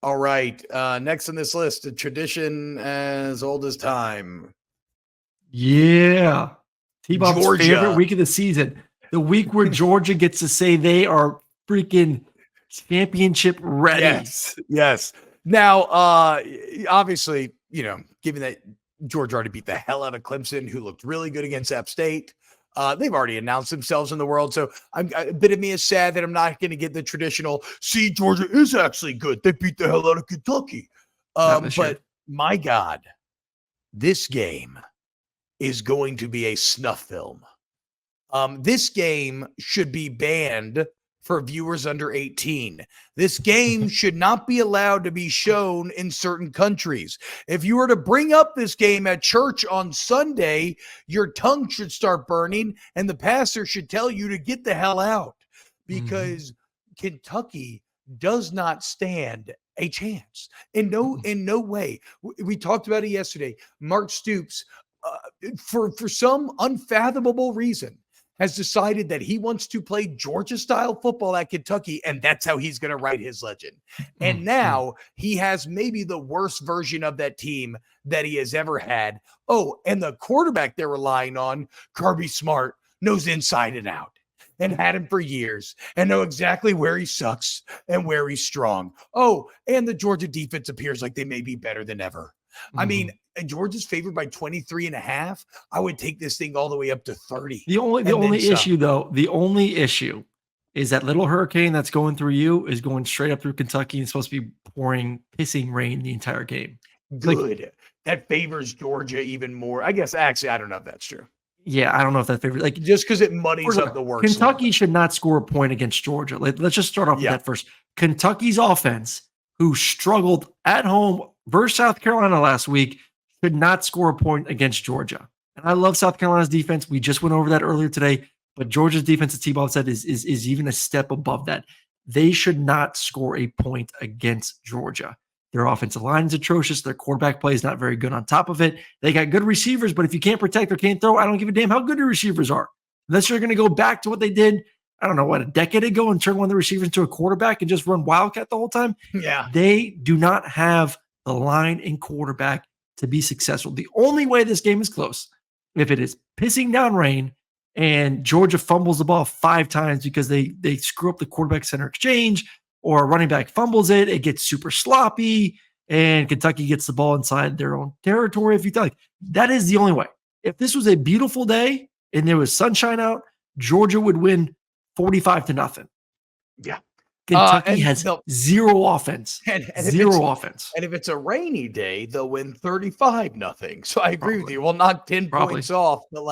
All right. Next on this list, a tradition as old as time. Yeah. TBob's Georgia. favorite week of the season. The week where Georgia gets to say they are freaking championship ready. Yes. Now, obviously, given that Georgia already beat the hell out of Clemson, who looked really good against App State, they've already announced themselves in the world. So a bit of me is sad that I'm not going to get the traditional, see, Georgia is actually good. They beat the hell out of Kentucky. But my God, this game is going to be a snuff film. This game should be banned for viewers under 18. This game should not be allowed to be shown in certain countries. If you were to bring up this game at church on Sunday, your tongue should start burning and the pastor should tell you to get the hell out because Kentucky does not stand a chance. In no way. We talked about it yesterday. Mark Stoops, for some unfathomable reason, has decided that he wants to play Georgia-style football at Kentucky, and that's how he's going to write his legend. And now he has maybe the worst version of that team that he has ever had. Oh, and the quarterback they're relying on, Kirby Smart, knows inside and out and had him for years and know exactly where he sucks and where he's strong. Oh, and the Georgia defense appears like they may be better than ever. I mean, Georgia's favored by 23.5. I would take this thing all the way up to 30. The only issue is that little hurricane that's going through you is going straight up through Kentucky and it's supposed to be pouring, pissing rain the entire game. Good. That favors Georgia even more. I guess, actually, I don't know if that's true. Yeah, I don't know if that favors. Just because it muddies up the works. Kentucky should not score a point against Georgia. Let's just start off with that first. Kentucky's offense, who struggled at home versus South Carolina last week, should not score a point against Georgia. And I love South Carolina's defense. We just went over that earlier today, but Georgia's defense, as TBob said, is even a step above that. They should not score a point against Georgia. Their offensive line is atrocious. Their quarterback play is not very good on top of it. They got good receivers, but if you can't protect or can't throw, I don't give a damn how good your receivers are. Unless you're going to go back to what they did, I don't know, a decade ago and turn one of the receivers into a quarterback and just run Wildcat the whole time. Yeah. They do not have the line and quarterback to be successful. The only way this game is close, if it is pissing down rain and Georgia fumbles the ball 5 times because they screw up the quarterback center exchange, or a running back fumbles it, it gets super sloppy, and Kentucky gets the ball inside their own territory. If you like, that is the only way. If this was a beautiful day and there was sunshine out, Georgia would win 45-0. Yeah. Kentucky has zero offense. Zero offense. And if it's a rainy day, they'll win 35-0. So I agree with you. Well, not 10 points off, but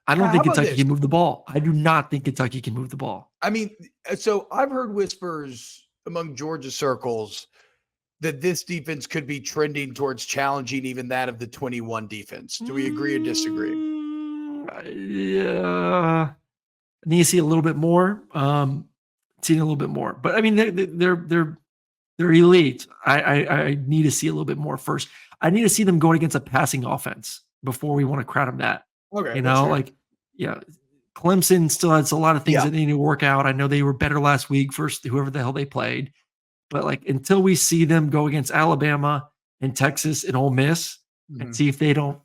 I don't think Kentucky can move the ball. I do not think Kentucky can move the ball. I mean, so I've heard whispers among Georgia circles that this defense could be trending towards challenging even that of the 21 defense. Do we agree or disagree? Yeah. I need to see a little bit more. But I mean, they're elite. I need to see a little bit more first. I need to see them going against a passing offense before we want to crown them that. Okay, Clemson still has a lot of things that they need to work out. I know they were better last week versus whoever the hell they played, but until we see them go against Alabama and Texas and Ole Miss and see if they don't,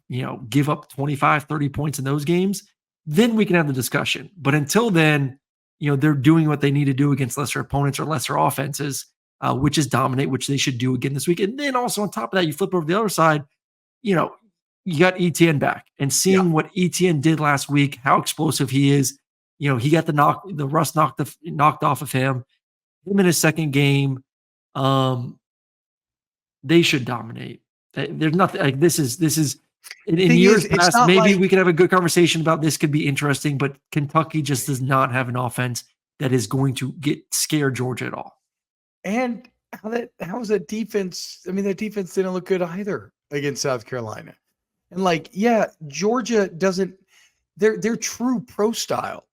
give up 25, 30 points in those games, then we can have the discussion. But until then, they're doing what they need to do against lesser opponents or lesser offenses, which is dominate, which they should do again this week. And then also on top of that, you flip over to the other side, you got ETN back, and seeing what ETN did last week, how explosive he is. He got the rust knocked off of him. Him in his second game, they should dominate. There's nothing this is in years past. Maybe we could have a good conversation about this. Could be interesting, but Kentucky just does not have an offense that is going to scare Georgia at all. And how is that defense? I mean, that defense didn't look good either against South Carolina. And Georgia doesn't, they're true pro style.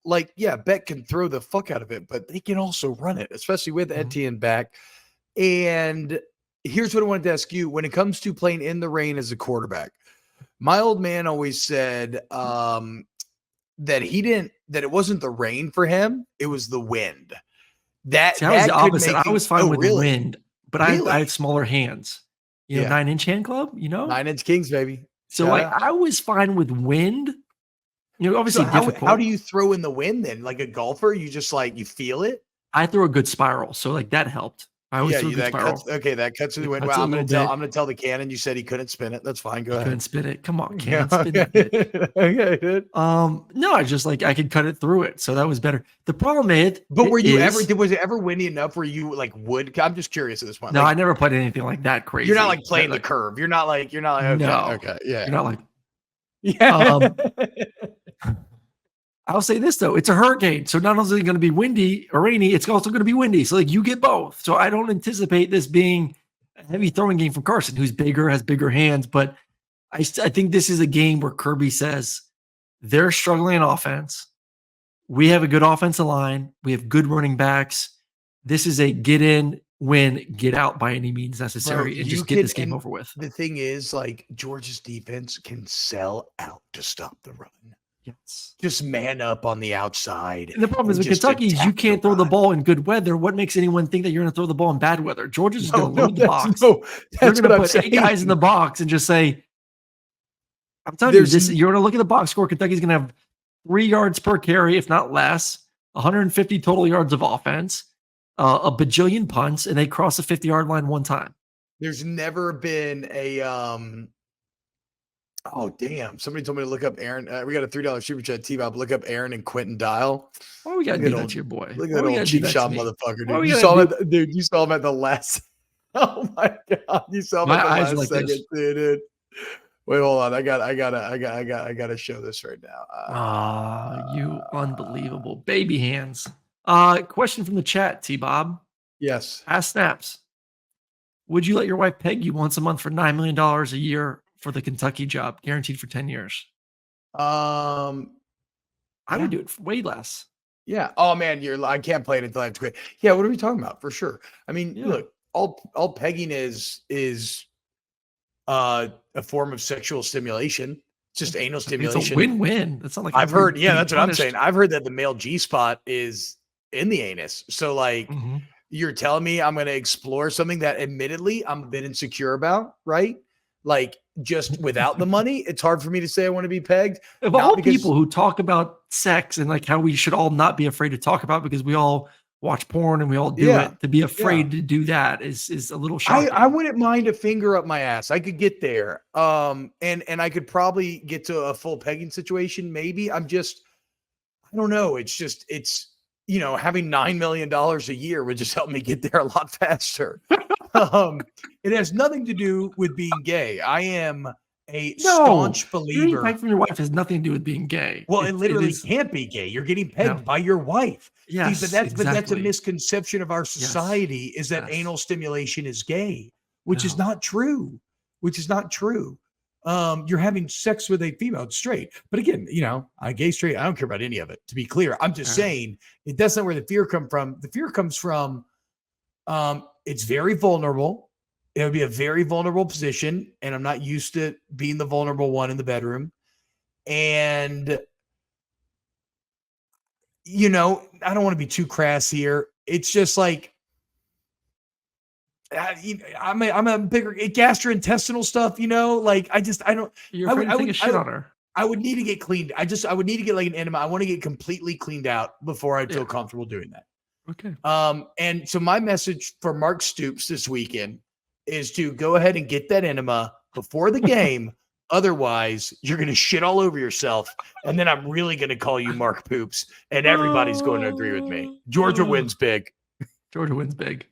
Beck can throw the fuck out of it, but they can also run it, especially with Etienne back. And here's what I wanted to ask you. When it comes to playing in the rain as a quarterback, my old man always said that it wasn't the rain for him, it was the wind. That See, I was the could opposite. make I was fine with really? wind, but I Really? have smaller hands. You know, Yeah. 9-inch hand club, you know? 9-inch Kings, baby. So, Shout like, out. I was fine with wind. You know, So obviously how difficult. do you throw in the wind then? Like a golfer, you just like you feel it? I threw a good spiral, so, like, that helped. I always Yeah, threw a you good that cuts spiral. okay, that cuts through the It wind. cuts Well, it a little bit. I'm gonna tell the Canon you said he couldn't spin it. That's fine. Go You ahead. couldn't spin it. Come on, Yeah, Cannon, spin that bitch. okay, dude. No, I just, like, I could cut it through it, so that was better. The problem But were you ever is was it ever windy enough where you like would I'm just curious at this point. no, Like I never played anything like that crazy. you're not like That, playing the like curve. You're not like okay, no, okay, yeah. you're not like Yeah. um I'll say this though, it's a hurricane. So not only is it going to be windy or rainy, it's also going to be windy. So like you get both. So I don't anticipate this being a heavy throwing game from Carson, who's bigger, has bigger hands. But I think this is a game where Kirby says they're struggling in offense. We have a good offensive line. We have good running backs. This is a get in, win, get out by any means necessary, Bro, and you just get can this game and over with. the thing is like Georgia's defense can sell out to stop the run. Yes. Just man up on the outside. And the problem is with just Kentucky is you attack can't throw the run. ball in good weather. What makes anyone think that you're going to throw the ball in bad weather? Georgia's just going to load the box. No, They're that's going to what I'm put 8 guys in the saying. box and just say, I'm telling you, this. You're going to look at the box score. Kentucky's going to have 3 yards per carry, if not less, 150 total yards of offense, a bajillion punts, and they cross the 50-yard line one time. There's never been a oh damn! Somebody told me to look up Aaron. We got a $3 super chat. TBob, look up Aaron and Quentin Dial. Why we got to do that to your boy? Look at that old cheap shot motherfucker, dude. You saw him at the last. Oh my god! You saw him at the last like second, dude. Wait, hold on. I gotta show this right now. You unbelievable baby hands. Question from the chat, TBob. Yes. Ask Snaps. Would you let your wife peg you once a month for $9 million a year for the Kentucky job, guaranteed for 10 years? I would do it for way less. Yeah. Oh man, I can't play it until I have to quit. Yeah. What are we talking about? For sure. I mean, look, all pegging is a form of sexual stimulation. It's just anal stimulation. It's a win-win. That's not like I've heard. Yeah, that's what I'm saying. I've heard that the male G spot is in the anus. So like, you're telling me I'm going to explore something that admittedly I'm a bit insecure about, right? Like just without the money, it's hard for me to say I want to be pegged. Of all people who talk about sex and like how we should all not be afraid to talk about because we all watch porn and we all do it, to be afraid to do that is a little shocking. I wouldn't mind a finger up my ass. I could get there. And I could probably get to a full pegging situation. Maybe I don't know. It's having $9 million a year would just help me get there a lot faster. It has nothing to do with being gay. I am a staunch believer. Getting pegged from your wife has nothing to do with being gay. Well, it literally can't be gay. You're getting pegged by your wife. Yes, but that's a misconception of our society is that anal stimulation is gay, which is not true. You're having sex with a female, it's straight. But again, I gay, straight, I don't care about any of it, to be clear. I'm just saying that's not where the fear comes from. The fear comes from it's very vulnerable. It would be a very vulnerable position, and I'm not used to being the vulnerable one in the bedroom. And I don't want to be too crass here. It's just like I'm a bigger gastrointestinal stuff, like I don't. You're afraid to take a shit on her. I would need to get cleaned. I would need to get like an enema. I want to get completely cleaned out before I feel comfortable doing that. Okay. And so my message for Mark Stoops this weekend is to go ahead and get that enema before the game. Otherwise, you're going to shit all over yourself. And then I'm really going to call you Mark Poops. And everybody's going to agree with me. Georgia wins big. Georgia wins big.